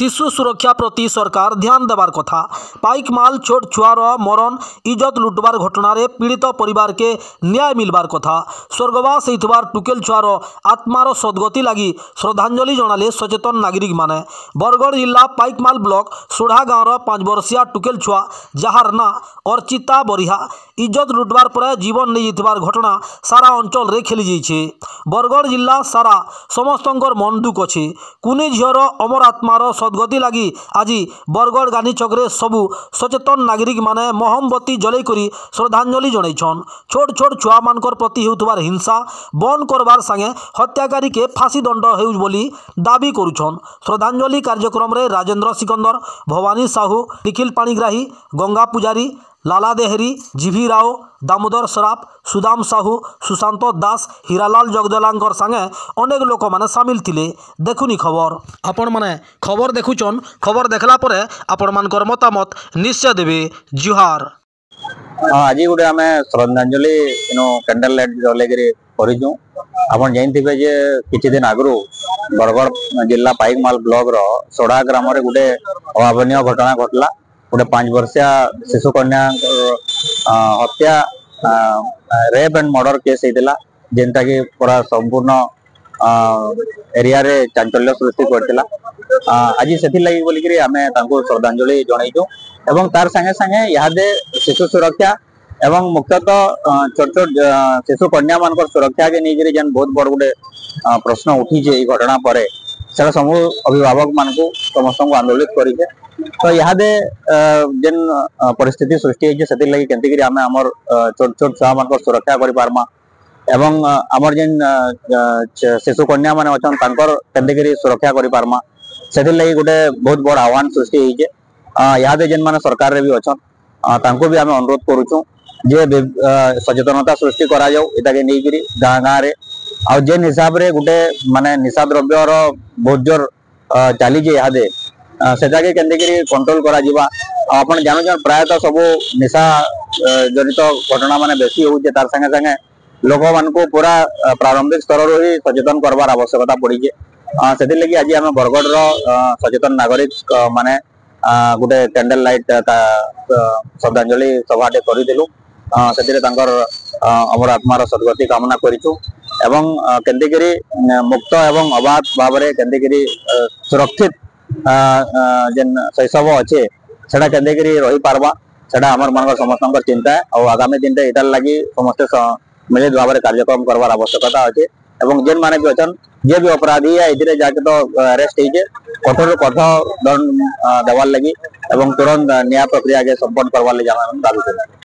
शिशु सुरक्षा प्रति सरकार ध्यान देवार कथा। पाइकमाल छोट छुआर मरण इज्जत लुटबार घटना रे पीड़ित परिवार के न्याय मिलबार कथा। स्वर्गवास होइथबार टुकेल छुआर आत्मार सद्गति लगी श्रद्धांजलि जणाले सचेतन नागरिक माने। बरगढ़ जिला पाइकमाल ब्लॉक सोढ़ा गाँवर 5 वर्षीय टुकेल छुआ जार ना अर्चिता बरिहा इज्जत लुटबार पर जीवन नहीं जाइथिबार घटना सारा अंचल रे खेली जाइछे। बरगढ़ जिला सारा समस्तंकर मन दुख अच्छे। कुनी झीर अमर आत्मार सद्गति लगी आज बरगढ़ गांधी चौकरे सबू सचेतन नागरिक माने मोहम्बती जलई करी श्रद्धांजलि जणाइछन। छोट छोट छुआ मानकर प्रति हेउथबार हिंसा बंद करबार संगे हत्याकारी के फांसी दंड हेउ बोली दाबी करुछन। श्रद्धांजलि कार्यक्रम रे राजेंद्र सिकंदर, भवानी साहू, निखिल पाणीग्राही, गंगा पुजारी, लाला देहरी, जीवी राव, दामोदर सराफ, सुदाम साहू, सुशांत दास, हीरालाल जगदेलांकर संगे अनेक लोक माने सामिल थिले। देखुनी खबर आपण माने खबर देखुचन। खबर देखला परे आपण मानकर मतामत निश्चय देबे। जुहार। आज गोटे आम श्रद्धांजलि कैंडल लाइट जलेकरी करूँ। आपन जानते जे किछि दिन आगु बरगढ़ जिला पाइकमाल ब्लॉक रो सोढ़ा ग्राम रे गोटे अभावनीय घटना घटला। गोटे 5 वर्षीय शिशु कन्या हत्या रेप एंड मर्डर केस होता जेनटा कि पूरा संपूर्ण एरिया रे चांचल्य सृष्टि करथिला। आज से लगी बोलिक आम श्रद्धांजलि जनईचु एवं तार संगे संगे इहादे शिशु सुरक्षा एवं मुख्यतः छोट छोट शिशु कन्या मान सुरक्षा के नहीं जेन बहुत बड़ गोटे प्रश्न उठी घटना पर सब अभिभावक मान समस्त आंदोलित करें। तो इहादे जेन परिस्थिति सृष्टि होती लगी केंती आम आमर छोट छोट छुआ मान सुरक्षा कर पारमा एवं आमर जेन शिशु कन्या मान अच्छा केंती सुरक्षा कर पारमा से लगी गोटे बहुत बड़ आह्वान सृष्टि होइए। इहादे जेन मान सरकार रे भी अच्छा तांको भी आम अनुरोध करुचु जे सचेतनता सृष्टि करा जाऊ एटा के नहीं गाँ गाँव रे आ जेन हिसाब रे गोटे माने निशा द्रव्यर बहुत जोर चली इहादे सेटा के केंती कंट्रोल करा जिबा। आपण जानू प्रायतः सब निशा जनित घटना माने बेसी होउचे तार संगे संगे लोक मान को पूरा प्रारंभिक स्तर रो ही सचेतन करबार आवश्यकता पड़ी है। से लगी आज आम बरगढ़ रो सचेतन नागरिक माने गोटे कैंडल लाइट श्रद्धांजलि सभाटे करूँ। से अमर आत्मार सद्गति कामना करूँ एवं केंती मुक्त एवं अबाध भाव में केंती सुरक्षित जेन शैशव अच्छे से केंती रही पार्बा से आमर मान समस्त चिंता है। और आगामी दिन में इटार लगी समस्ते मिलित भाव में कार्यक्रम करवार आवश्यकता अच्छे एवं जेन माने भी अच्छा जे भी अपराधी है ये जाके तो अरेस्ट होइए कठोर कठोर दंड देवार लगी एवं तुरंत न्याय प्रक्रिया के संपन्न करवार लगी दाबी करें।